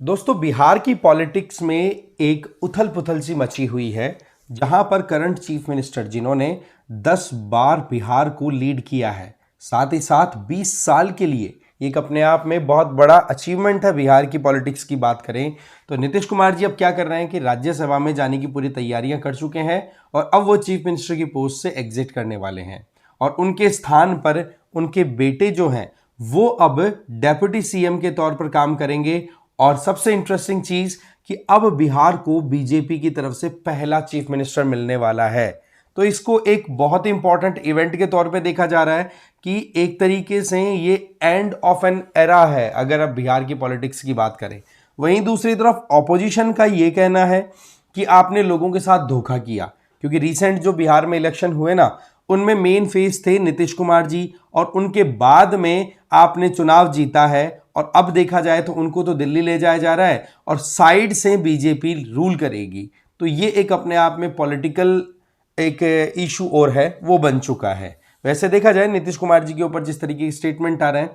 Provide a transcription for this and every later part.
दोस्तों, बिहार की पॉलिटिक्स में एक उथल पुथल सी मची हुई है, जहां पर करंट चीफ मिनिस्टर जिन्होंने 10 बार बिहार को लीड किया है, साथ ही साथ 20 साल के लिए एक अपने आप में बहुत बड़ा अचीवमेंट है। बिहार की पॉलिटिक्स की बात करें तो नीतीश कुमार जी अब क्या कर रहे हैं कि राज्यसभा में जाने की पूरी तैयारियां कर चुके हैं और अब वो चीफ मिनिस्टर की पोस्ट से एग्जिट करने वाले हैं और उनके स्थान पर उनके बेटे जो हैं वो अब डेप्यूटी सीएम के तौर पर काम करेंगे। और सबसे इंटरेस्टिंग चीज कि अब बिहार को बीजेपी की तरफ से पहला चीफ मिनिस्टर मिलने वाला है। तो इसको एक बहुत ही इंपॉर्टेंट इवेंट के तौर पे देखा जा रहा है कि एक तरीके से ये एंड ऑफ एन एरा है अगर अब बिहार की पॉलिटिक्स की बात करें। वहीं दूसरी तरफ ऑपोजिशन का ये कहना है कि आपने लोगों के साथ धोखा किया, क्योंकि रिसेंट जो बिहार में इलेक्शन हुए ना, उनमें मेन फेस थे नीतीश कुमार जी और उनके बाद में आपने चुनाव जीता है और अब देखा जाए तो उनको तो दिल्ली ले जाया जा रहा है और साइड से बीजेपी रूल करेगी। तो ये एक अपने आप में पॉलिटिकल एक इशू और है, वो बन चुका है। वैसे देखा जाए नीतीश कुमार जी के ऊपर जिस तरीके के स्टेटमेंट आ रहे हैं,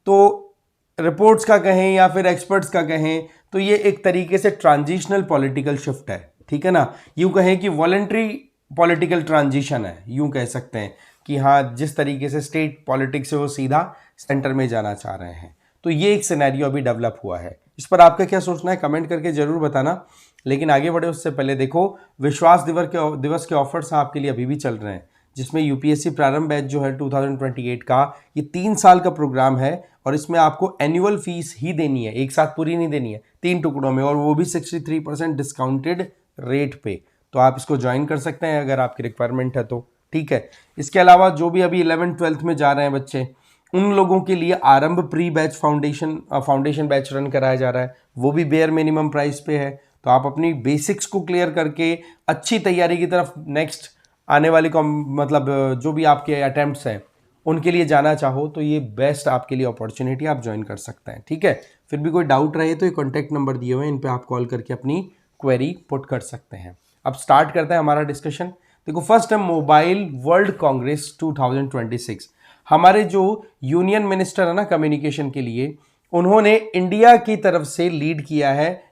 तो रिपोर्ट्स का कहें या फिर एक्सपर्ट्स का कहें तो ये एक तरीके से ट्रांजिशनल पॉलिटिकल शिफ्ट है, ठीक है ना। यूं कहें कि वॉलंटरी पॉलिटिकल ट्रांजिशन है, यूं कह सकते हैं कि हाँ, जिस तरीके से स्टेट पॉलिटिक्स से वो सीधा सेंटर में जाना चाह रहे हैं। तो ये एक सिनेरियो अभी डेवलप हुआ है। इस पर आपका क्या सोचना है कमेंट करके जरूर बताना। लेकिन आगे बढ़े उससे पहले देखो, विश्वास दिवस के ऑफर्स आपके लिए अभी भी चल रहे हैं, जिसमें यूपीएससी प्रारंभ बैच जो है 2028 का, ये 3 साल का प्रोग्राम है और इसमें आपको एनुअल फीस ही देनी है, एक साथ पूरी नहीं देनी है, 3 टुकड़ों में, और वो भी 63% डिस्काउंटेड रेट पे। तो आप इसको ज्वाइन कर सकते हैं अगर आपकी रिक्वायरमेंट है तो, ठीक है। इसके अलावा जो भी अभी 11th-12th में जा रहे हैं बच्चे, उन लोगों के लिए आरंभ pre batch foundation batch run कराया जा रहा है, वो भी बेयर मिनिमम प्राइस पे है। तो आप अपनी बेसिक्स को क्लियर करके अच्छी तैयारी की तरफ नेक्स्ट आने वाली मतलब जो भी आपके अटेम्प्ट्स हैं उनके लिए जाना चाहो तो ये बेस्ट आपके लिए अपॉर्चुनिटी, आप ज्वाइन कर सकते हैं, ठीक है। फिर भी कोई डाउट रहे तो ये कॉन्टैक्ट नंबर दिए हुए हैं, इन पे आप कॉल करके अपनी क्वेरी पुट कर सकते हैं। अब स्टार्ट करते हैं हमारा डिस्कशन। देखो, फर्स्ट है मोबाइल वर्ल्ड कांग्रेस 2026। हमारे जो यूनियन मिनिस्टर है ना कम्युनिकेशन के लिए, उन्होंने इंडिया की तरफ से लीड किया है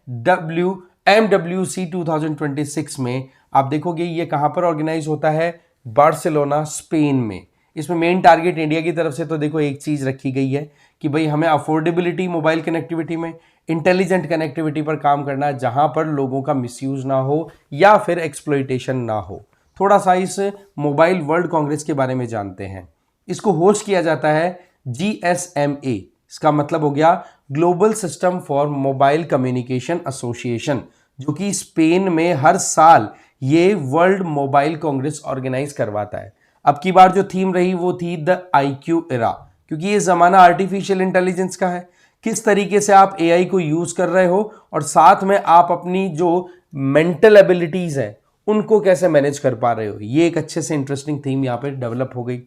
MWC 2026 में। आप देखोगे ये कहां पर ऑर्गेनाइज होता है, बार्सिलोना स्पेन में। इसमें मेन टारगेट इंडिया की तरफ से तो देखो एक चीज रखी गई है कि भाई हमें अफोर्डेबिलिटी मोबाइल कनेक्टिविटी में, इंटेलिजेंट कनेक्टिविटी पर काम करना है, जहां पर लोगों का मिसयूज ना हो या फिर एक्सप्लॉइटेशन ना हो। थोड़ा सा इस मोबाइल वर्ल्ड कांग्रेस के बारे में जानते हैं। इसको होस्ट किया जाता है GSMA, इसका मतलब हो गया global system for mobile communication association, जो कि स्पेन में हर साल ये वर्ल्ड मोबाइल कांग्रेस ऑर्गेनाइज करवाता है। अब की बार जो थीम रही वो थी द IQ एरा, क्योंकि ये जमाना आर्टिफिशियल इंटेलिजेंस का है। किस तरीके से आप AI को यूज कर रहे हो और साथ में आप अपनी जो मेंटल एबिलिटीज है उनको कैसे मैनेज कर पा रहे हो, ये एक अच्छे से इंटरेस्टिंग थीम यहाँ पे डेवलप हो गई।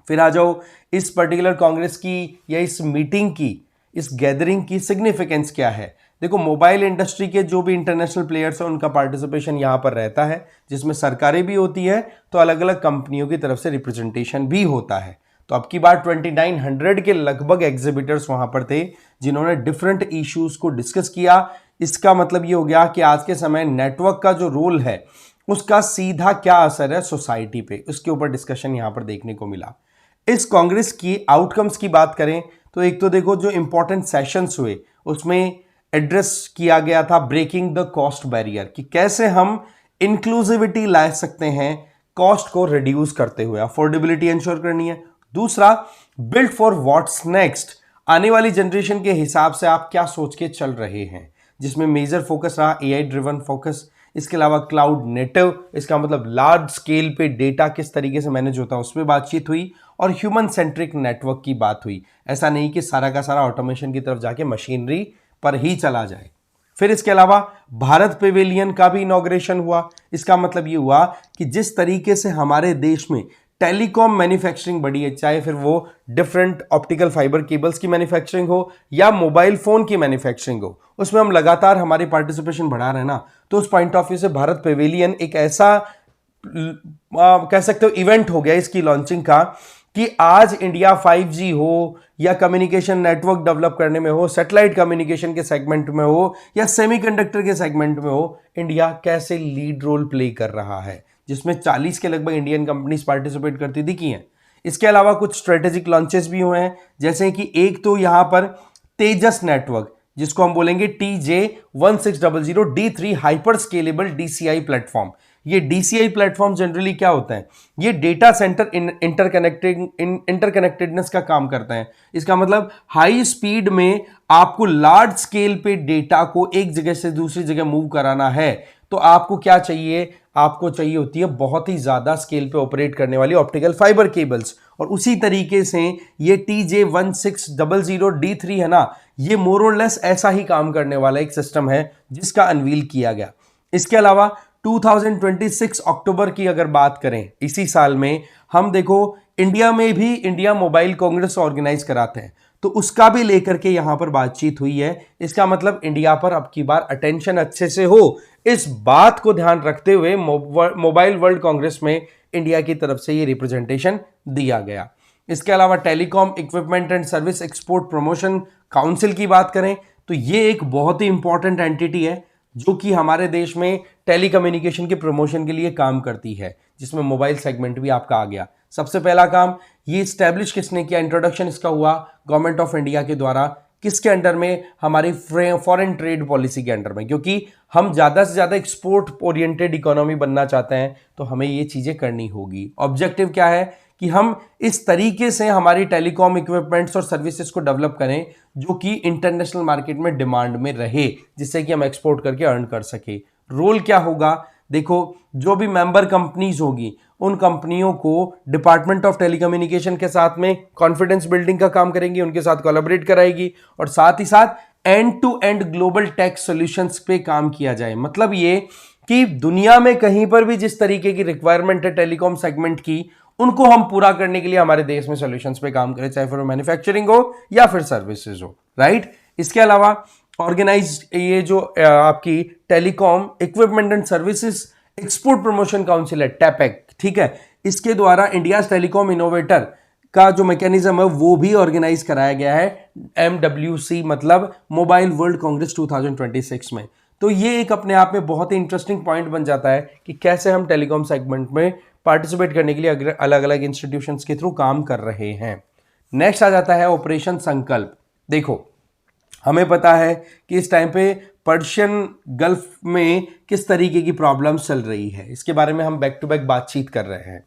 फिर आ जाओ इस पर्टिकुलर कांग्रेस की या इस मीटिंग की, इस गैदरिंग की सिग्निफिकेंस क्या है। देखो, मोबाइल इंडस्ट्री के जो भी इंटरनेशनल प्लेयर्स हैं उनका पार्टिसिपेशन यहाँ पर रहता है, जिसमें सरकारें भी होती हैं तो अलग अलग कंपनियों की तरफ से रिप्रेजेंटेशन भी होता है। तो अब की बार 2900 के लगभग एग्जिबिटर्स वहां पर थे, जिन्होंने डिफरेंट इश्यूज को डिस्कस किया। इसका मतलब ये हो गया कि आज के समय नेटवर्क का जो रोल है उसका सीधा क्या असर है सोसाइटी पे, उसके ऊपर डिस्कशन यहां पर देखने को मिला। इस कांग्रेस की आउटकम्स की बात करें तो एक तो देखो, जो इंपॉर्टेंट सेशंस हुए उसमें एड्रेस किया गया था ब्रेकिंग द कॉस्ट बैरियर, कि कैसे हम इंक्लूसिविटी ला सकते हैं कॉस्ट को रिड्यूस करते हुए, अफोर्डेबिलिटी इंश्योर करनी है। दूसरा, बिल्ड फॉर व्हाट्स नेक्स्ट, आने वाली जनरेशन के हिसाब से आप क्या सोच के चल रहे हैं, जिसमें मेजर फोकस रहा AI ड्रिवन फोकस। इसके अलावा क्लाउड नेटिव, इसका मतलब लार्ज स्केल पे डेटा किस तरीके से मैनेज होता है, उस पर बातचीत हुई। और ह्यूमन सेंट्रिक नेटवर्क की बात हुई, ऐसा नहीं कि सारा का सारा ऑटोमेशन की तरफ जाके मशीनरी पर ही चला जाए। फिर इसके अलावा भारत पेवेलियन का भी इनॉग्रेशन हुआ। इसका मतलब ये हुआ कि जिस तरीके से हमारे देश में टेलीकॉम मैन्युफैक्चरिंग बढ़ी है, चाहे फिर वो डिफरेंट ऑप्टिकल फाइबर केबल्स की मैन्युफैक्चरिंग हो या मोबाइल फोन की मैन्युफैक्चरिंग हो, उसमें हम लगातार हमारी पार्टिसिपेशन बढ़ा रहे हैं ना। तो उस पॉइंट ऑफ व्यू से भारत पेवेलियन एक ऐसा कह सकते हो इवेंट हो गया इसकी लॉन्चिंग का, कि आज इंडिया 5G हो या कम्युनिकेशन नेटवर्क डेवलप करने में हो, सैटेलाइट कम्युनिकेशन के सेगमेंट में हो या सेमीकंडक्टर के सेगमेंट में हो, इंडिया कैसे लीड रोल प्ले कर रहा है, जिसमें 40 के लगभग इंडियन कंपनीज पार्टिसिपेट करती दिखी हैं। इसके अलावा कुछ स्ट्रेटेजिक लॉन्चेस भी हुए हैं, जैसे कि एक तो यहां पर तेजस नेटवर्क, जिसको हम बोलेंगे TJ1600D3 hyper scalable DCI platform. ये DCI प्लेटफॉर्म जनरली क्या होता है, ये डेटा सेंटर इंटरकनेक्टेडनेस का काम करता है। इसका मतलब हाई स्पीड में आपको लार्ज स्केल पे डेटा को एक जगह से दूसरी जगह मूव कराना है, तो आपको क्या चाहिए, आपको चाहिए होती है बहुत ही ज्यादा स्केल पे ऑपरेट करने वाली ऑप्टिकल फाइबर केबल्स। और उसी तरीके से ये TJ1600D3 है ना, ये मोर और लेस ऐसा ही काम करने वाला एक सिस्टम है जिसका अनवील किया गया। इसके अलावा 2026 अक्टूबर की अगर बात करें, इसी साल में हम देखो इंडिया में भी इंडिया मोबाइल कांग्रेस ऑर्गेनाइज कराते हैं, तो उसका भी लेकर के यहां पर बातचीत हुई है। इसका मतलब इंडिया पर अब की बार अटेंशन अच्छे से हो, इस बात को ध्यान रखते हुए मोबाइल वर्ल्ड कांग्रेस में इंडिया की तरफ से ये रिप्रेजेंटेशन दिया गया। इसके अलावा telecom equipment and service export promotion council की बात करें तो ये एक बहुत ही इंपॉर्टेंट एंटिटी है जो कि हमारे देश में टेलीकम्युनिकेशन के प्रमोशन के लिए काम करती है, जिसमें मोबाइल सेगमेंट भी आपका आ गया। सबसे पहला काम ये स्टैब्लिश किसने किया, इंट्रोडक्शन इसका हुआ गवर्नमेंट ऑफ इंडिया के द्वारा। किसके अंडर में, हमारी फॉरेन ट्रेड पॉलिसी के अंडर में, क्योंकि हम ज्यादा से ज्यादा एक्सपोर्ट ओरिएंटेड इकोनॉमी बनना चाहते हैं, तो हमें ये चीजें करनी होगी। ऑब्जेक्टिव क्या है कि हम इस तरीके से हमारी टेलीकॉम इक्विपमेंट्स और सर्विसेज को डेवलप करें जो कि इंटरनेशनल मार्केट में डिमांड में रहे, जिससे कि हम एक्सपोर्ट करके अर्न कर सके। रोल क्या होगा, देखो जो भी मेंबर कंपनीज होगी उन कंपनियों को डिपार्टमेंट ऑफ टेलीकम्युनिकेशन के साथ में कॉन्फिडेंस बिल्डिंग का काम करेंगी, उनके साथ कोलैबोरेट कराएगी और साथ ही साथ end to end global tech solutions पे काम किया जाए। मतलब ये कि दुनिया में कहीं पर भी जिस तरीके की रिक्वायरमेंट है टेलीकॉम सेगमेंट की, उनको हम पूरा करने के लिए हमारे देश में सॉल्यूशंस पे काम करें, चाहे फिर मैन्युफैक्चरिंग हो या फिर सर्विसेज हो, राइट। इसके अलावा ऑर्गेनाइज ये जो आपकी telecom equipment and services export promotion council है, टैपेक, ठीक है, इसके द्वारा इंडिया टेलीकॉम इनोवेटर का जो मैकेनिज्म है वो भी ऑर्गेनाइज कराया गया है MWC, मतलब मोबाइल वर्ल्ड कांग्रेस 2026 में। तो ये एक अपने आप में बहुत ही इंटरेस्टिंग पॉइंट बन जाता है कि कैसे हम टेलीकॉम सेगमेंट में पार्टिसिपेट करने के लिए अलग अलग इंस्टीट्यूशंस के थ्रू काम कर रहे हैं। नेक्स्ट आ जाता है ऑपरेशन संकल्प। देखो हमें पता है कि इस टाइम पे पर्शियन गल्फ में किस तरीके की प्रॉब्लम चल रही है, इसके बारे में हम बैक टू बैक बातचीत कर रहे हैं।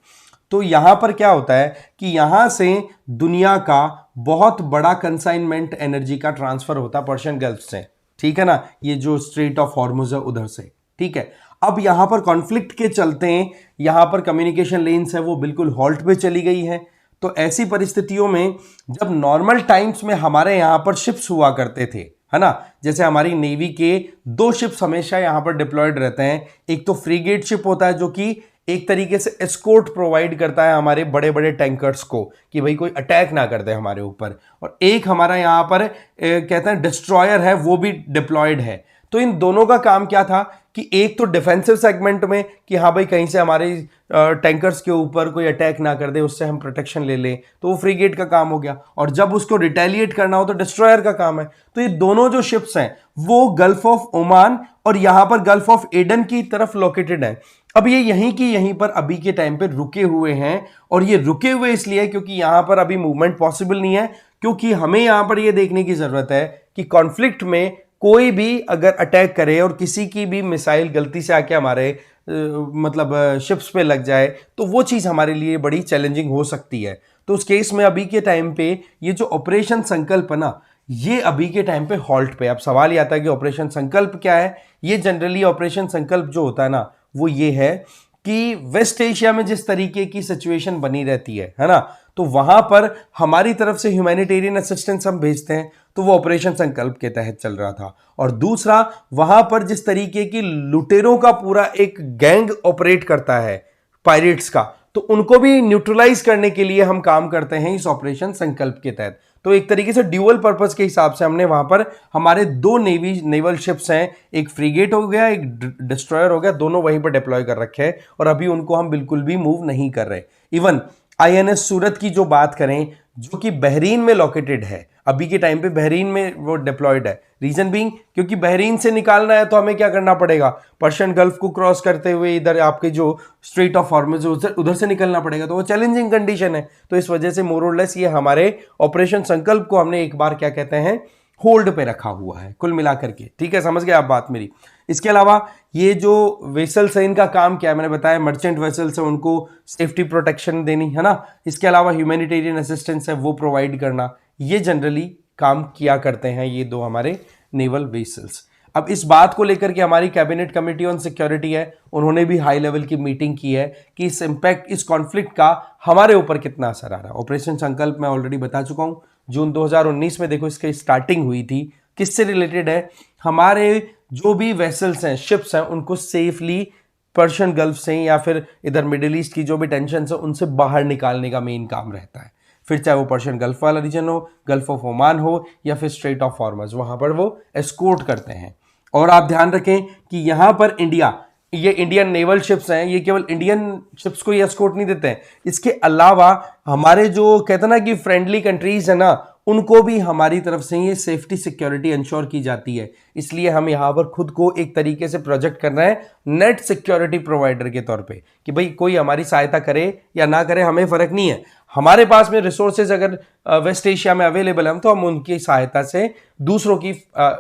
तो यहां पर क्या होता है कि यहां से दुनिया का बहुत बड़ा कंसाइनमेंट एनर्जी का ट्रांसफर होता है पर्शियन गल्फ से, ठीक है ना, ये जो स्ट्रेट ऑफ हॉर्मुज है उधर से, ठीक है। अब यहां पर कॉन्फ्लिक्ट के चलते यहां पर कम्युनिकेशन लेन्स है वो बिल्कुल हॉल्ट पे चली गई है। तो ऐसी परिस्थितियों में जब नॉर्मल टाइम्स में हमारे यहां पर शिप्स हुआ करते थे, है ना, जैसे हमारी नेवी के 2 शिप्स हमेशा यहां पर डिप्लॉयड रहते हैं। एक तो फ्रीगेट शिप होता है जो कि एक तरीके से एस्कोर्ट प्रोवाइड करता है हमारे बड़े बड़े टैंकर्स को कि भाई कोई अटैक ना कर दे हमारे ऊपर, और एक हमारा यहां पर कहते हैं डिस्ट्रॉयर है, वो भी डिप्लॉयड है। तो इन दोनों का काम क्या था कि एक तो डिफेंसिव सेगमेंट में कि हाँ भाई कहीं से हमारे टैंकर्स के ऊपर कोई अटैक ना कर दे, उससे हम प्रोटेक्शन ले लें, तो वो फ्रीगेट का काम हो गया। और जब उसको रिटेलिएट करना हो तो डिस्ट्रॉयर का काम है। तो ये दोनों जो शिप्स हैं वो गल्फ ऑफ ओमान और यहां पर गल्फ ऑफ एडन की तरफ लोकेटेड है। अब ये यहीं की यहीं पर अभी के टाइम पे रुके हुए हैं, और ये रुके हुए इसलिए क्योंकि यहां पर अभी मूवमेंट पॉसिबल नहीं है, क्योंकि हमें यहां पर ये देखने की जरूरत है कि कॉन्फ्लिक्ट में कोई भी अगर अटैक करे और किसी की भी मिसाइल गलती से आके हमारे मतलब शिप्स पे लग जाए तो वो चीज़ हमारे लिए बड़ी चैलेंजिंग हो सकती है। तो उस केस में अभी के टाइम पे ये जो ऑपरेशन संकल्प है ना, ये अभी के टाइम पे हॉल्ट पे। अब सवाल ये आता है कि ऑपरेशन संकल्प क्या है। ये जनरली ऑपरेशन संकल्प जो होता है ना वो ये है कि वेस्ट एशिया में जिस तरीके की सिचुएशन बनी रहती है ना, तो वहां पर हमारी तरफ से ह्यूमैनिटेरियन असिस्टेंस हम भेजते हैं, तो वो ऑपरेशन संकल्प के तहत चल रहा था। और दूसरा, वहां पर जिस तरीके की लुटेरों का पूरा एक गैंग ऑपरेट करता है पायरेट्स का, तो उनको भी न्यूट्रलाइज करने के लिए हम काम करते हैं इस ऑपरेशन संकल्प के तहत। तो एक तरीके से ड्यूअल पर्पस के हिसाब से हमने वहां पर हमारे 2 नेवल शिप्स हैं, एक फ्रीगेट हो गया, एक डिस्ट्रॉयर हो गया, दोनों वहीं पर डिप्लॉय कर रखे हैं और अभी उनको हम बिल्कुल भी मूव नहीं कर रहे। इवन INS सूरत की जो बात करें, जो कि बहरीन में लोकेटेड है। अभी के टाइम पे बहरीन में वो डिप्लॉयड है। रीजन बीइंग, क्योंकि बहरीन से निकालना है तो हमें क्या करना पड़ेगा, पर्शियन गल्फ को क्रॉस करते हुए इधर आपके जो स्ट्रेट ऑफ हॉर्मुज उधर से निकलना पड़ेगा, तो वो चैलेंजिंग कंडीशन है। तो इस वजह से मोर और लेस ये हमारे ऑपरेशन संकल्प को हमने एक बार क्या कहते हैं, होल्ड पे रखा हुआ है कुल मिलाकर के। ठीक है, समझ गए आप बात मेरी। इसके अलावा ये जो वेसल्स है इनका काम क्या है, मैंने बताया मर्चेंट वेसल्स है उनको सेफ्टी प्रोटेक्शन देनी है ना। इसके अलावा ह्यूमैनिटेरियन असिस्टेंस है वो प्रोवाइड करना, ये जनरली काम किया करते हैं ये दो हमारे नेवल वेसल्स। अब इस बात को लेकर के हमारी कैबिनेट कमेटी ऑन सिक्योरिटी है, उन्होंने भी हाई लेवल की मीटिंग की है कि इस इंपैक्ट, इस कॉन्फ्लिक्ट का हमारे ऊपर कितना असर आ रहा है। ऑपरेशन संकल्प मैं ऑलरेडी बता चुका हूं, जून 2019 में देखो इसकी स्टार्टिंग हुई थी। किससे रिलेटेड है, हमारे जो भी वेसल्स हैं, शिप्स हैं, उनको सेफली पर्शियन गल्फ से या फिर इधर मिडिल ईस्ट की जो भी टेंशन है उनसे बाहर निकालने का मेन काम रहता है। फिर चाहे वो पर्शियन गल्फ वाला रीजन हो, गल्फ ऑफ ओमान हो या फिर स्ट्रेट ऑफ हॉर्मज, वहां पर वो एस्कोर्ट करते हैं। और आप ध्यान रखें कि यहां पर इंडिया, ये इंडियन नेवल शिप्स हैं, ये केवल इंडियन शिप्स को ही एस्कोर्ट नहीं देते हैं, इसके अलावा हमारे जो कहते हैं ना कि फ्रेंडली कंट्रीज है ना, उनको भी हमारी तरफ से ये सेफ्टी सिक्योरिटी इंश्योर की जाती है। इसलिए हम यहां पर खुद को एक तरीके से प्रोजेक्ट कर रहे हैं नेट सिक्योरिटी प्रोवाइडर के तौर पे, कि भाई कोई हमारी सहायता करे या ना करे हमें फर्क नहीं है, हमारे पास में रिसोर्सेज अगर वेस्ट एशिया में अवेलेबल है तो हम उनकी सहायता से दूसरों की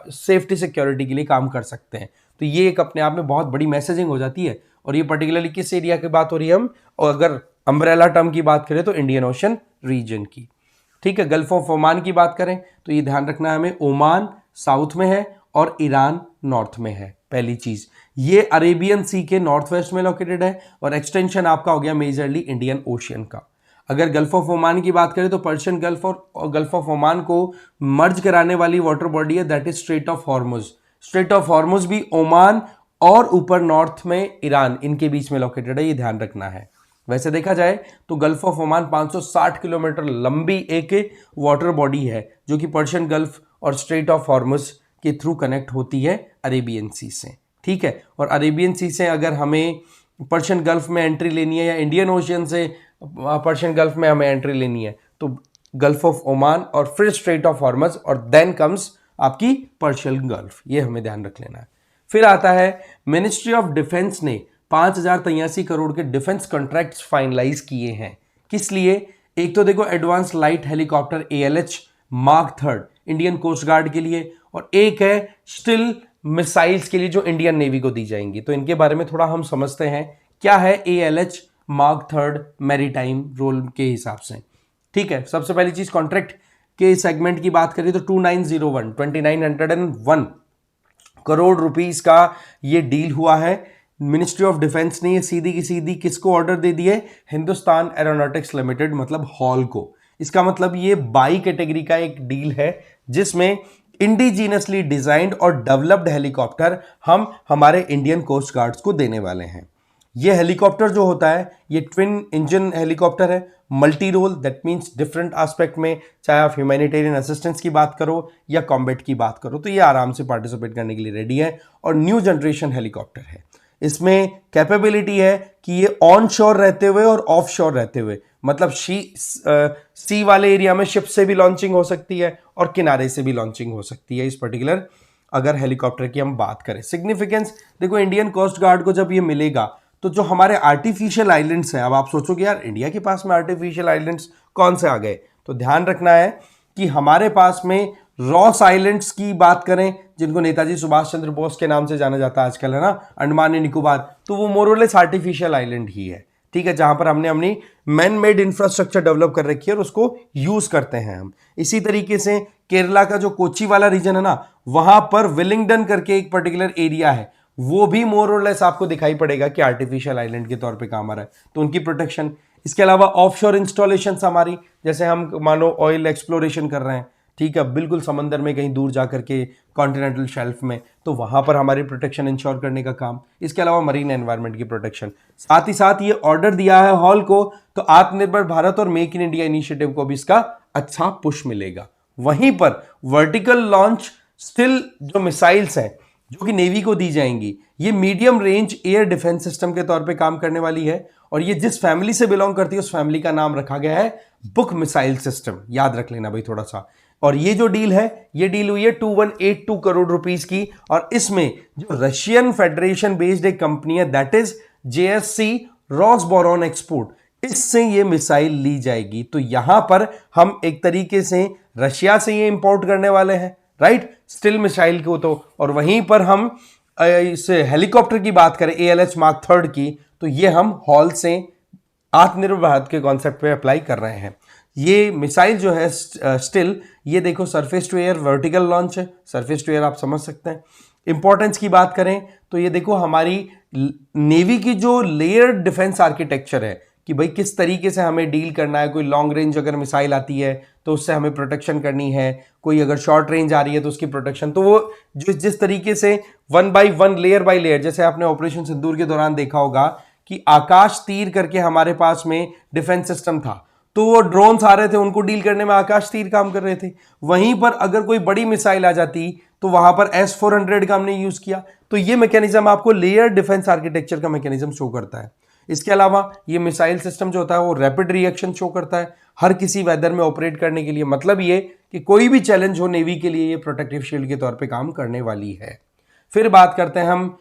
सेफ्टी सिक्योरिटी के लिए काम कर सकते हैं। तो ये एक अपने आप में बहुत बड़ी मैसेजिंग हो जाती है। और ये पर्टिकुलरली किस एरिया की बात हो रही है हम, और अगर अम्ब्रेला टर्म की बात करें तो इंडियन ओशन रीजन की। ठीक है, गल्फ ऑफ ओमान की बात करें तो ये ध्यान रखना है हमें, ओमान साउथ में है और ईरान नॉर्थ में है। पहली चीज, ये अरेबियन सी के नॉर्थ वेस्ट में लोकेटेड है और एक्सटेंशन आपका हो गया मेजरली इंडियन ओशियन का। अगर गल्फ ऑफ ओमान की बात करें तो पर्शियन गल्फ और गल्फ ऑफ ओमान को मर्ज कराने वाली वाटर बॉडी है, that is straight of Hormuz. Straight of Hormuz भी ओमान और ऊपर नॉर्थ में ईरान, इनके बीच में लोकेटेड है, ये ध्यान रखना है। वैसे देखा जाए तो गल्फ ऑफ ओमान 560 किलोमीटर लंबी एक वाटर बॉडी है जो कि पर्शियन गल्फ और स्ट्रेट ऑफ हॉर्मुज के थ्रू कनेक्ट होती है अरेबियन सी से। ठीक है, और अरेबियन सी से अगर हमें पर्शियन गल्फ में एंट्री लेनी है या इंडियन ओशियन से पर्शियन गल्फ में हमें एंट्री लेनी है तो गल्फ ऑफ ओमान और फिर स्ट्रेट ऑफ हॉर्मज और देन कम्स आपकी पर्शियन गल्फ, ये हमें ध्यान रख लेना है। फिर आता है मिनिस्ट्री ऑफ डिफेंस ने 5083 करोड़ के डिफेंस कॉन्ट्रैक्ट्स फाइनलाइज किए हैं। किस लिए, एक तो देखो advance light helicopter ALH mark 3 Indian coast guard के लिए, और एक है स्टिल मिसाइल्स के लिए जो इंडियन नेवी को दी जाएंगी। तो इनके बारे में थोड़ा हम समझते हैं, क्या है ALH मार्क 3 मैरीटाइम रोल के हिसाब से। ठीक है, सबसे पहली चीज कॉन्ट्रैक्ट के सेगमेंट की बात करें तो 2901 करोड़ रुपीस का ये डील हुआ है। मिनिस्ट्री ऑफ डिफेंस ने ये सीधी की सीधी किसको ऑर्डर दे दिए, हिंदुस्तान एरोनॉटिक्स लिमिटेड मतलब हॉल को। इसका मतलब ये बाई कैटेगरी का एक डील है जिसमें इंडिजीनियसली डिजाइंड और डेवलप्ड हेलीकॉप्टर हम हमारे इंडियन कोस्ट गार्ड्स को देने वाले हैं। ये हेलीकॉप्टर जो होता है ये ट्विन इंजन हेलीकॉप्टर है, multi role, that means different aspect में, चाहे आप ह्यूमैनिटेरियन असिस्टेंस की बात करो या कॉम्बैट की बात करो तो ये आराम से पार्टिसिपेट करने के लिए रेडी है। और न्यू जनरेशन हेलीकॉप्टर है, इसमें कैपेबिलिटी है कि ये ऑन शोर रहते हुए और ऑफ शोर रहते हुए, मतलब सी वाले एरिया में शिप से भी लॉन्चिंग हो सकती है और किनारे से भी लॉन्चिंग हो सकती है। इस पर्टिकुलर अगर हेलीकॉप्टर की हम बात करें, सिग्निफिकेंस देखो, इंडियन कोस्ट गार्ड को जब ये मिलेगा तो जो हमारे आर्टिफिशियल आइलैंड्स हैं, अब आप सोचोगे यार इंडिया के पास में आर्टिफिशियल आइलैंड्स कौन से आ गए, तो ध्यान रखना है कि हमारे पास में रॉस आइलैंड्स की बात करें जिनको नेताजी सुभाष चंद्र बोस के नाम से जाना जाता है आजकल, है ना, अंडमान निकोबार, तो वो मोरलेस आर्टिफिशियल आइलैंड ही है। ठीक है, जहां पर हमने अपनी मैन मेड इंफ्रास्ट्रक्चर डेवलप कर रखी है और उसको यूज करते हैं हम। इसी तरीके से केरला का जो कोची वाला रीजन है ना, वहां पर विलिंगडन करके एक पर्टिकुलर एरिया है, वो भी मोर और लेस आपको दिखाई पड़ेगा कि आर्टिफिशियल आइलैंड के तौर पे काम आ रहा है, तो उनकी प्रोटेक्शन। इसके अलावा ऑफशोर इंस्टॉलेशंस हमारी, जैसे हम मानो ऑयल एक्सप्लोरेशन कर रहे हैं, ठीक है, बिल्कुल समंदर में कहीं दूर जाकर के कॉन्टिनेंटल शेल्फ में, तो वहां पर हमारी प्रोटेक्शन इंश्योर करने का काम। इसके अलावा मरीन एनवायरनमेंट की प्रोटेक्शन। साथ ही साथ ये ऑर्डर दिया है हॉल को, तो आत्मनिर्भर भारत और मेक इन इंडिया इनिशिएटिव को भी इसका अच्छा पुश मिलेगा। वहीं पर वर्टिकल लॉन्च स्टिल जो मिसाइल्स हैं जो कि नेवी को दी जाएंगी, ये medium range air defence system के तौर पे काम करने वाली है और ये जिस फैमिली से बिलोंग करती है उस फैमिली का नाम रखा गया है बुक मिसाइल सिस्टम। याद रख लेना भाई थोड़ा सा। और ये जो डील है, ये डील हुई है 2182 करोड़ रुपीस की, और इसमें जो रशियन फेडरेशन बेस्ड एक कंपनी है दैट इज JSC रॉसबोरॉन एक्सपोर्ट, इससे ये मिसाइल ली जाएगी। तो यहां पर हम एक तरीके से रशिया से ये इंपोर्ट करने वाले हैं, राइट, स्टिल मिसाइल को तो। और वहीं पर हम इस हेलीकॉप्टर की बात करें ALH मार्क थर्ड की, तो ये हम हॉल से आत्मनिर्भर भारत के कॉन्सेप्ट पे अप्लाई कर रहे हैं। ये मिसाइल जो है स्टिल, ये देखो surface to air vertical launch है, सरफेस टू एयर आप समझ सकते हैं। इंपॉर्टेंस की बात करें तो ये देखो हमारी नेवी की जो लेयर्ड डिफेंस आर्किटेक्चर है कि भाई किस तरीके से हमें डील करना है। कोई लॉन्ग रेंज अगर मिसाइल आती है तो उससे हमें प्रोटेक्शन करनी है, कोई अगर शॉर्ट रेंज आ रही है तो उसकी प्रोटेक्शन, तो वो जो जिस तरीके से 1 बाय 1 लेयर बाय लेयर, जैसे आपने ऑपरेशन सिंदूर के दौरान देखा होगा कि आकाश तीर करके हमारे पास में डिफेंस सिस्टम था, तो वो ड्रोन्स आ रहे थे, उनको डील करने में आकाश तीर काम कर रहे थे। वहीं पर अगर कोई बड़ी मिसाइल आ जाती तो वहां पर S-400 का हमने यूज किया। तो ये मैकेनिज्म आपको लेयर डिफेंस आर्किटेक्चर का मैकेनिज्म शो करता है। इसके अलावा ये मिसाइल सिस्टम जो होता है वो रैपिड रिएक्शन शो करता है हर किसी वेदर में ऑपरेट करने के लिए। मतलब ये कि कोई भी चैलेंज हो नेवी के लिए ये प्रोटेक्टिव शील्ड के तौर पे काम करने वाली है। फिर बात करते हैं हम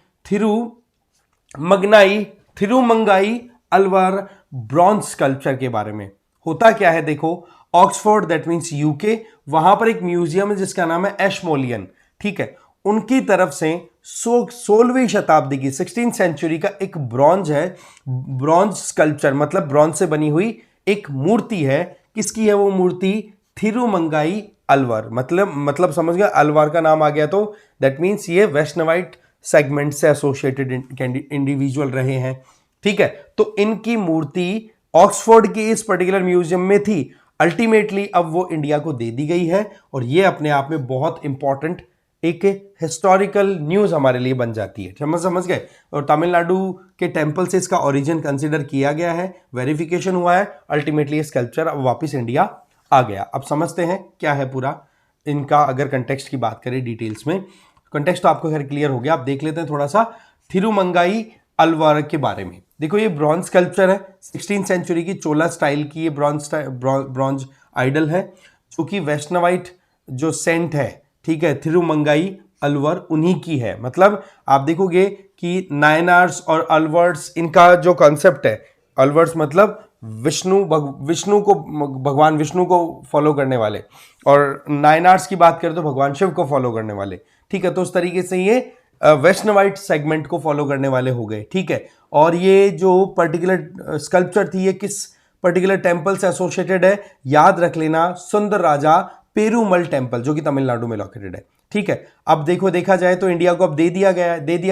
थिरुमंगाई अलवर ब्रॉन्ज स्कल्पचर के बारे में। होता क्या है देखो, ऑक्सफोर्ड दैट मीन्स यूके, वहां पर एक म्यूजियम है जिसका नाम है एशमोलियन, ठीक है, उनकी तरफ से 16वीं शताब्दी की 16th सेंचुरी का एक ब्रॉन्ज है, ब्रॉन्ज स्कल्पचर, मतलब ब्रॉन्ज से बनी हुई एक मूर्ति है। किसकी है वो मूर्ति? थिरुमंगाई अलवर, मतलब समझ गया, अलवर का नाम आ गया तो दैट मीन्स ये वैष्णवाइट सेगमेंट से एसोसिएटेड इंडिविजुअल रहे हैं, ठीक है। तो इनकी मूर्ति ऑक्सफोर्ड के इस पर्टिकुलर म्यूजियम में थी, अल्टीमेटली अब वो इंडिया को दे दी गई है, और ये अपने आप में बहुत इंपॉर्टेंट एक हिस्टोरिकल न्यूज हमारे लिए बन जाती है। समझ गए। और तमिलनाडु के टेंपल से इसका ओरिजिन कंसीडर किया गया है, वेरिफिकेशन हुआ है, अल्टीमेटली ये स्कल्पचर अब वापस इंडिया आ गया। अब समझते हैं क्या है पूरा इनका, अगर कंटेक्स्ट की बात करें डिटेल्स में। कंटेक्स्ट तो आपको खैर क्लियर हो गया, आप देख लेते हैं थोड़ा सा थिरुमंगाई अलवर के बारे में। देखो ये ब्रॉन्ज स्कल्पचर है, 16th सेंचुरी की चोला स्टाइल की ये ब्रॉन्ज आइडल है, जो कि वैष्णवाइट जो सेंट है, ठीक है, थिरुमंगाई अलवर उन्हीं की है। मतलब आप देखोगे कि नायनार्स और अलवर्स, इनका जो कॉन्सेप्ट है, अलवर्स मतलब विष्णु को, भगवान विष्णु को फॉलो करने वाले, और नायनार्स की बात करें तो भगवान शिव को फॉलो करने वाले, ठीक है। तो उस तरीके से ये वैष्णवाइट सेगमेंट को फॉलो करने वाले हो गए, ठीक है। और ये जो पर्टिकुलर स्कल्पचर थी ये किस पर्टिकुलर टेंपल से एसोसिएटेड है? याद रख लेना, सुंदर राजा पेरुमल टेंपल, जो कि तमिलनाडु में लोकेटेड है, ठीक है। अब देखा जाए तो इंडिया को अब दे दिया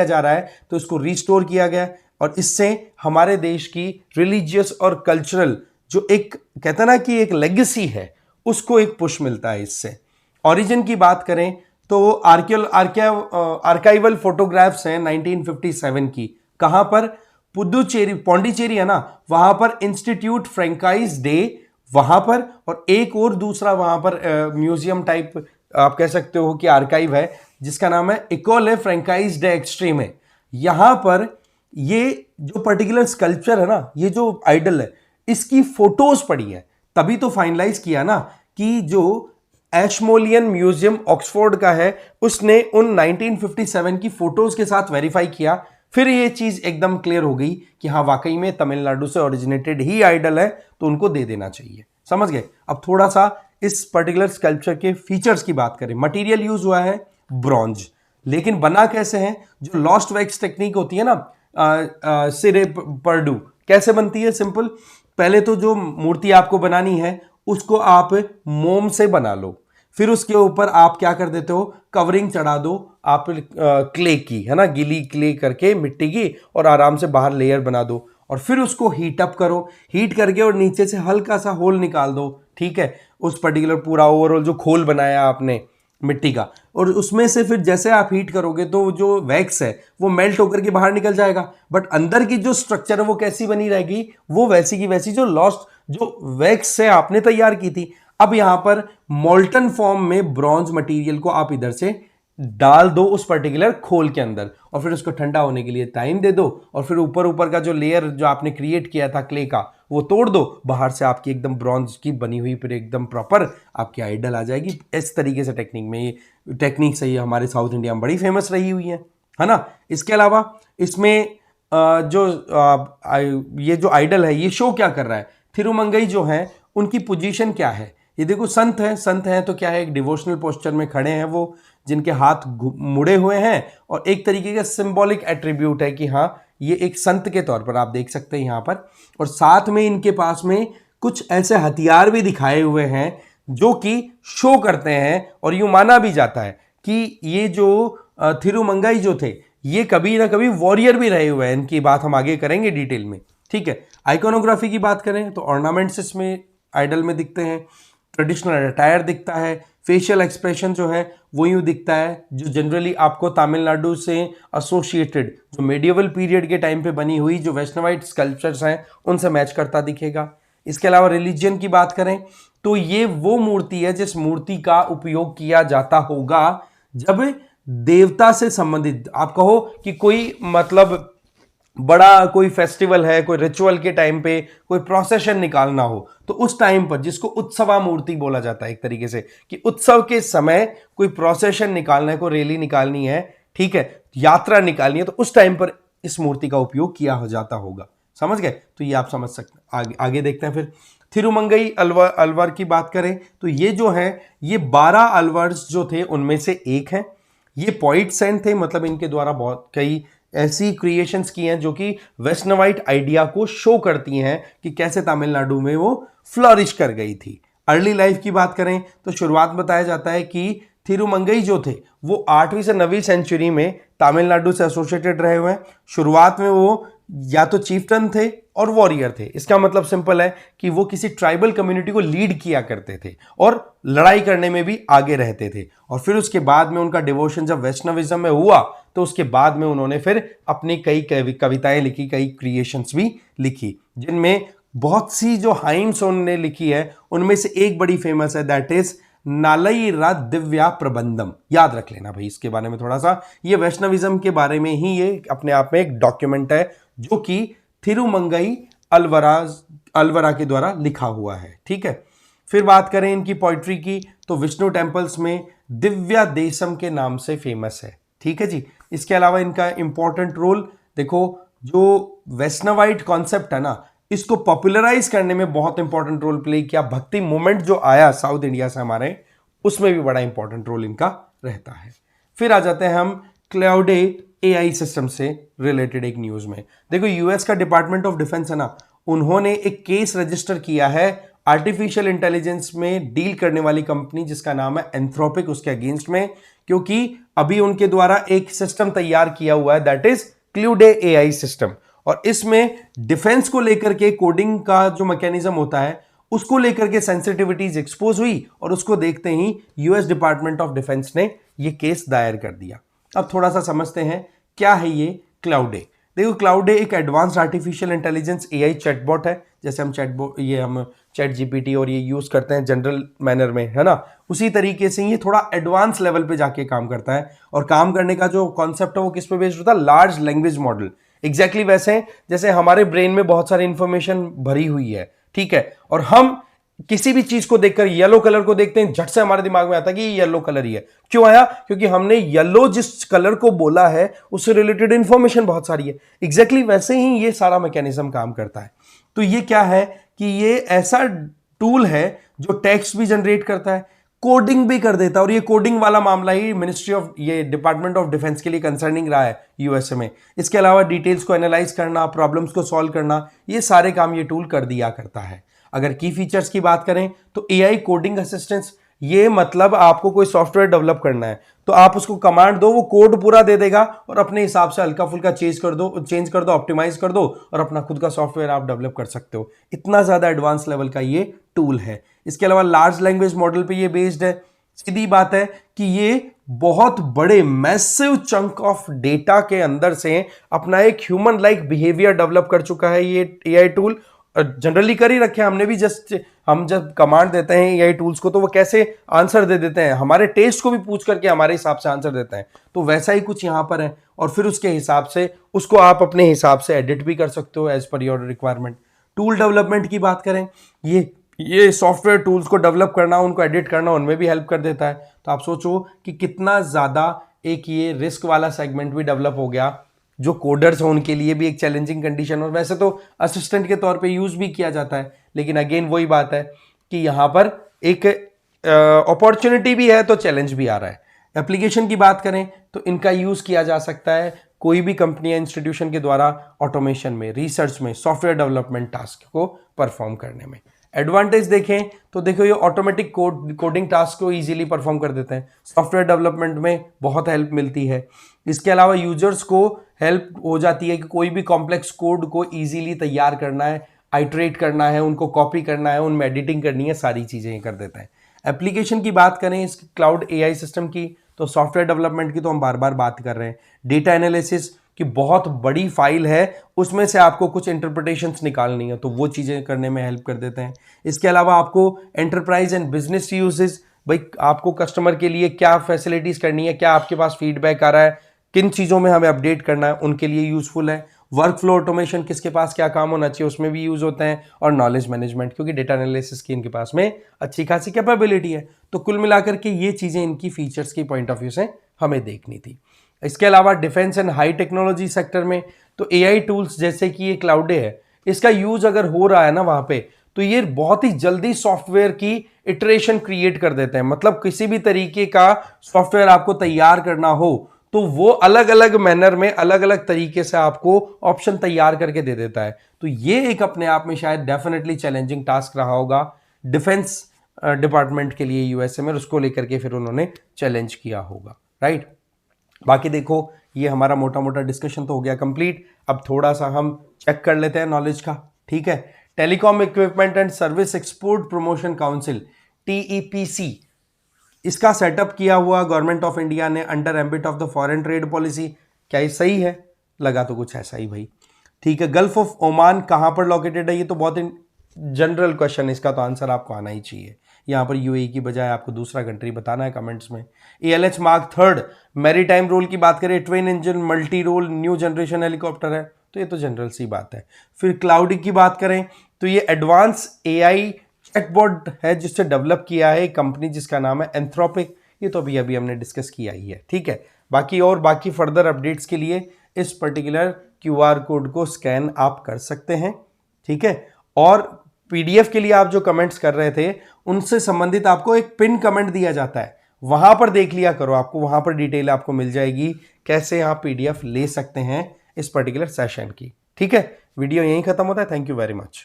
जा रहा है, तो इसको रिस्टोर किया गया, और इससे हमारे देश की रिलीजियस और कल्चरल जो एक कहते हैं ना कि एक लेगेसी है, उसको एक पुश मिलता है इससे। ओरिजिन की बात करें तो आर्काइवल फोटोग्राफ्स हैं 1957 की। कहां पर? पुदुचेरी, पौंडीचेरी है ना, वहां पर इंस्टीट्यूट फ्रेंकाइज डे वहां पर, और एक और दूसरा वहां पर म्यूजियम टाइप आप कह सकते हो कि आर्काइव है, जिसका नाम है इकोले फ्रेंकाइज डे एक्सट्रीम है। यहां पर ये जो पर्टिकुलर स्कल्पचर है ना, ये जो आइडल है, इसकी फोटोज पड़ी है, तभी तो फाइनलाइज किया ना कि जो एशमोलियन म्यूजियम ऑक्सफोर्ड का है, उसने उन 1957 की फोटोज के साथ वेरीफाई किया, फिर ये चीज एकदम क्लियर हो गई कि हाँ वाकई में तमिलनाडु से ओरिजिनेटेड ही आइडल है, तो उनको दे देना चाहिए। समझ गए। अब थोड़ा सा इस पर्टिकुलर स्कल्पचर के फीचर्स की बात करें। मटेरियल यूज हुआ है ब्रॉन्ज, लेकिन बना कैसे है? जो लॉस्ट वैक्स टेक्निक होती है ना, सिरे परडू, कैसे बनती है? सिंपल, पहले तो जो मूर्ति आपको बनानी है उसको आप मोम से बना लो, फिर उसके ऊपर आप क्या कर देते हो? कवरिंग चढ़ा दो आप क्ले की, है ना, गीली क्ले करके मिट्टी की, और आराम से बाहर लेयर बना दो, और फिर उसको हीट अप करो, हीट करके और नीचे से हल्का सा होल निकाल दो, ठीक है, उस पर्टिकुलर पूरा ओवरऑल जो खोल बनाया आपने मिट्टी का, और उसमें से फिर जैसे आप हीट करोगे तो जो वैक्स है वो मेल्ट होकर के बाहर निकल जाएगा, बट अंदर की जो स्ट्रक्चर है वो कैसी बनी रहेगी? वो वैसी की वैसी जो वैक्स से आपने तैयार की थी। अब यहां पर मोल्टन फॉर्म में ब्रॉन्ज मटेरियल को आप इधर से डाल दो उस पर्टिकुलर खोल के अंदर और फिर उसको ठंडा होने के लिए टाइम दे दो और फिर ऊपर ऊपर का जो लेयर जो आपने क्रिएट किया था क्ले का वो तोड़ दो, बाहर से आपकी एकदम ब्रॉन्ज की बनी हुई फिर एकदम प्रॉपर आपकी आइडल आ जाएगी। इस तरीके से टेक्निक में ये टेक्निक से ही हमारे साउथ इंडिया में बड़ी फेमस रही हुई है ना। इसके अलावा इसमें ये जो आइडल है ये शो क्या कर रहा है, थिरुमंगई जो है उनकी पोजीशन क्या है। ये देखो संत हैं तो क्या है, एक डिवोशनल पोस्चर में खड़े हैं वो, जिनके हाथ मुड़े हुए हैं और एक तरीके का सिंबॉलिक एट्रीब्यूट है कि हाँ ये एक संत के तौर पर आप देख सकते हैं यहाँ पर। और साथ में इनके पास में कुछ ऐसे हथियार भी दिखाए हुए हैं जो कि शो करते हैं और यूं माना भी जाता है कि ये जो थिरुमंगाई जो थे ये कभी ना कभी वॉरियर भी रहे हुए हैं। इनकी बात हम आगे करेंगे डिटेल में, ठीक है। आइकोनोग्राफी की बात करें तो ऑर्नामेंट्स इसमें आइडल में दिखते हैं, ट्रेडिशनल अटायर दिखता है, फेशियल एक्सप्रेशन जो है वो यूं दिखता है जो जनरली आपको तमिलनाडु से एसोसिएटेड जो मेडिएवल पीरियड के टाइम पे बनी हुई जो वैष्णवाइट स्कल्पचर्स हैं उनसे मैच करता दिखेगा। इसके अलावा रिलीजियन की बात करें तो ये वो मूर्ति है जिस मूर्ति का उपयोग किया जाता होगा जब देवता से संबंधित आप कहो कि कोई मतलब बड़ा कोई फेस्टिवल है, कोई रिचुअल के टाइम पे कोई प्रोसेशन निकालना हो तो उस टाइम पर, जिसको उत्सवा मूर्ति बोला जाता है एक तरीके से, कि उत्सव के समय कोई प्रोसेशन निकालना है, कोई रैली निकालनी है, ठीक है, यात्रा निकालनी है, तो उस टाइम पर इस मूर्ति का उपयोग किया हो जाता होगा। समझ गए? तो ये आप समझ सकते हैं। आगे देखते हैं फिर थिरुमंगई अलवर की बात करें तो ये जो है ये 12 अलवर्स जो थे उनमें से एक है। ये पोइट सेंट थे, मतलब इनके द्वारा बहुत कई ऐसी क्रिएशंस की हैं जो कि वैष्णवाइट आइडिया को शो करती हैं कि कैसे तमिलनाडु में वो फ्लरिश कर गई थी। अर्ली लाइफ की बात करें तो शुरुआत बताया जाता है कि थिरुमंगई जो थे वो 8वीं से 9वीं सेंचुरी में तमिलनाडु से एसोसिएटेड रहे हुए हैं। शुरुआत में वो या तो चीफ्टन थे और वॉरियर थे। इसका मतलब सिंपल है कि वो किसी ट्राइबल कम्युनिटी को लीड किया करते थे और लड़ाई करने में भी आगे रहते थे। और फिर उसके बाद में उनका डिवोशन जब वैष्णविज्म में हुआ तो उसके बाद में उन्होंने फिर अपनी कई कविताएं लिखी, कई क्रिएशंस भी लिखी, जिनमें बहुत सी जो हाइम्स उन्होंने लिखी है उनमें से एक बड़ी फेमस है, दैट इज नालईरा दिव्या प्रबंधम। याद रख लेना भाई इसके बारे में थोड़ा सा, ये वैष्णविज्म के बारे में ही ये अपने आप में एक डॉक्यूमेंट है जो कि थिरुमंगई अलवरा के द्वारा लिखा हुआ है, ठीक है। फिर बात करें इनकी पोइट्री की तो विष्णु टेम्पल्स में दिव्या देशम के नाम से फेमस है, ठीक है जी। इसके अलावा इनका इंपॉर्टेंट रोल देखो, जो वैष्णवाइट कॉन्सेप्ट है ना इसको पॉपुलराइज करने में बहुत इंपॉर्टेंट रोल प्ले किया। भक्ति मूवमेंट जो आया साउथ इंडिया से हमारे, उसमें भी बड़ा इंपॉर्टेंट रोल इनका रहता है। फिर आ जाते हैं हम क्लाउडे एआई सिस्टम से रिलेटेड एक न्यूज में। देखो यूएस का डिपार्टमेंट ऑफ डिफेंस है ना, उन्होंने एक केस रजिस्टर किया है आर्टिफिशियल इंटेलिजेंस में डील करने वाली कंपनी जिसका नाम है एंथ्रोपिक, उसके अगेंस्ट में, क्योंकि अभी उनके द्वारा एक सिस्टम तैयार किया हुआ है दैट इज क्लूडे एआई सिस्टम। और इसमें डिफेंस को लेकर के कोडिंग का जो मैकेनिज्म होता है उसको लेकर के सेंसिटिविटीज एक्सपोज हुई और उसको देखते ही यूएस डिपार्टमेंट ऑफ डिफेंस ने ये केस दायर कर दिया। अब थोड़ा सा समझते हैं क्या है ये क्लाउडे। देखो क्लाउडे एक advanced artificial intelligence AI chatbot है, जैसे हम चैट जीपीटी और ये यूज करते हैं जनरल मैनर में, है ना, उसी तरीके से ये थोड़ा एडवांस लेवल पे जाके काम करता है। और काम करने का जो कॉन्सेप्ट है वो किस पे बेस्ड होता है, लार्ज लैंग्वेज मॉडल। एग्जैक्टली वैसे जैसे हमारे ब्रेन में बहुत सारी इंफॉर्मेशन भरी हुई है, ठीक है, और हम किसी भी चीज को देखकर येलो कलर को देखते हैं, झट से हमारे दिमाग में आता है कि ये येलो कलर ही है। क्यों आया? क्योंकि हमने येलो जिस कलर को बोला है उससे रिलेटेड इंफॉर्मेशन बहुत सारी है। एग्जैक्टली वैसे ही ये सारा मैकेनिज्म काम करता है। तो ये क्या है कि ये ऐसा टूल है जो टेक्स्ट भी जनरेट करता है, कोडिंग भी कर देता है। और ये कोडिंग वाला मामला ही ये डिपार्टमेंट ऑफ डिफेंस के लिए कंसर्निंग रहा है यूएसए में। इसके अलावा डिटेल्स को एनालाइज करना, प्रॉब्लम्स को सॉल्व करना, ये सारे काम ये टूल कर दिया करता है। अगर की फीचर्स की बात करें तो एआई कोडिंग असिस्टेंस, ये मतलब आपको कोई सॉफ्टवेयर डेवलप करना है तो आप उसको कमांड दो, वो कोड पूरा दे देगा और अपने हिसाब से हल्का फुल्का चेंज कर दो, ऑप्टिमाइज कर दो और अपना खुद का सॉफ्टवेयर आप डेवलप कर सकते हो। इतना ज्यादा एडवांस लेवल का ये टूल है। इसके अलावा लार्ज लैंग्वेज मॉडल पे ये बेस्ड है। सीधी बात है कि ये बहुत बड़े मैसिव चंक ऑफ डेटा के अंदर से अपना एक ह्यूमन लाइक बिहेवियर डेवलप कर चुका है ये एआई टूल। जनरली कर ही रखे हैं हमने भी। जस्ट हम जब कमांड देते हैं एआई टूल्स को तो वो कैसे आंसर दे देते हैं, हमारे टेस्ट को भी पूछ करके हमारे हिसाब से आंसर देते हैं। तो वैसा ही कुछ यहाँ पर है, और फिर उसके हिसाब से उसको आप अपने हिसाब से एडिट भी कर सकते हो as per your requirement. Tool development की बात करें, ये सॉफ्टवेयर टूल्स को डेवलप करना, उनको एडिट करना, उनमें भी हेल्प कर देता है। तो आप सोचो कि कितना ज़्यादा एक ये रिस्क वाला सेगमेंट भी डेवलप हो गया, जो कोडर्स हैं उनके लिए भी एक चैलेंजिंग कंडीशन। और वैसे तो असिस्टेंट के तौर पे यूज़ भी किया जाता है, लेकिन अगेन वही बात है कि यहाँ पर एक अपॉर्चुनिटी भी है तो चैलेंज भी आ रहा है। एप्लीकेशन की बात करें तो इनका यूज़ किया जा सकता है कोई भी कंपनी या इंस्टीट्यूशन के द्वारा ऑटोमेशन में, रिसर्च में, सॉफ्टवेयर डेवलपमेंट टास्क को परफॉर्म करने में। एडवांटेज देखें तो देखो, ये ऑटोमेटिक कोडिंग टास्क को इजीली परफॉर्म कर देते हैं, सॉफ्टवेयर डेवलपमेंट में बहुत हेल्प मिलती है। इसके अलावा यूजर्स को हेल्प हो जाती है कि कोई भी कॉम्प्लेक्स कोड को इजीली तैयार करना है, आइटरेट करना है, उनको कॉपी करना है, उनमें एडिटिंग करनी है, सारी चीज़ें कर देता है। एप्लीकेशन की बात करें इस क्लाउड एआई सिस्टम की, तो सॉफ्टवेयर डेवलपमेंट की तो हम बार बार बात कर रहे हैं। डेटा एनालिसिस की बहुत बड़ी फाइल है, उसमें से आपको कुछ इंटरप्रिटेशंस निकालनी है, तो वो चीज़ें करने में हेल्प कर देते हैं। इसके अलावा आपको एंटरप्राइज एंड बिजनेस यूजेस, भाई आपको कस्टमर के लिए क्या फैसिलिटीज़ करनी है, क्या आपके पास फीडबैक आ रहा है, किन चीज़ों में हमें अपडेट करना है, उनके लिए यूजफुल है। वर्क फ्लो ऑटोमेशन, किसके पास क्या काम होना चाहिए, उसमें भी यूज़ होते हैं। और नॉलेज मैनेजमेंट, क्योंकि डेटा एनालिसिस की इनके पास में अच्छी खासी कैपेबिलिटी है। तो कुल मिलाकर के ये चीज़ें इनकी फीचर्स की पॉइंट ऑफ व्यू से हमें देखनी थी। इसके अलावा defence and high technology sector में तो एआई टूल्स जैसे कि ये क्लाउडे है, इसका यूज अगर हो रहा है ना वहां पे, तो ये बहुत ही जल्दी सॉफ्टवेयर की इटरेशन क्रिएट कर देते हैं। मतलब किसी भी तरीके का सॉफ्टवेयर आपको तैयार करना हो तो वो अलग अलग मैनर में, अलग अलग तरीके से आपको ऑप्शन तैयार करके दे देता है। तो ये एक अपने आप में शायद डेफिनेटली चैलेंजिंग टास्क रहा होगा डिफेंस डिपार्टमेंट के लिए यूएसए में, उसको लेकर के फिर उन्होंने चैलेंज किया होगा, राइट। बाकी देखो, ये हमारा मोटा मोटा डिस्कशन तो हो गया कंप्लीट। अब थोड़ा सा हम चेक कर लेते हैं नॉलेज का, ठीक है। Telecom equipment and service export promotion council, TEPC, इसका सेटअप किया हुआ गवर्नमेंट ऑफ इंडिया ने under ambit of the foreign trade policy. क्या ये सही है? लगा तो कुछ ऐसा ही भाई, ठीक है। गल्फ ऑफ ओमान कहां पर लोकेटेड है? ये तो बहुत जनरल क्वेश्चन, इसका तो आंसर आपको आना ही चाहिए। यहाँ पर यूएई की बजाय आपको दूसरा कंट्री बताना है कमेंट्स में। ALH mark third maritime role की बात करें, twin engine multi role new generation helicopter है, तो ये तो जनरल सी बात है। फिर क्लाउड की बात करें तो ये एडवांस एआई चैटबॉट है जिससे डेवलप किया है कंपनी जिसका नाम है एंथ्रोपिक। ये तो अभी अभी हमने डिस्कस किया ही है, ठीक है। बाकी फर्दर अपडेट्स के लिए इस पर्टिकुलर क्यूआर कोड को स्कैन आप कर सकते हैं, ठीक है। और पीडीएफ के लिए आप जो कमेंट्स कर रहे थे उनसे संबंधित आपको एक पिन कमेंट दिया जाता है, वहां पर देख लिया करो, आपको वहां पर डिटेल आपको मिल जाएगी कैसे आप पीडीएफ ले सकते हैं इस पर्टिकुलर सेशन की, ठीक है। वीडियो यहीं खत्म होता है। Thank you very much.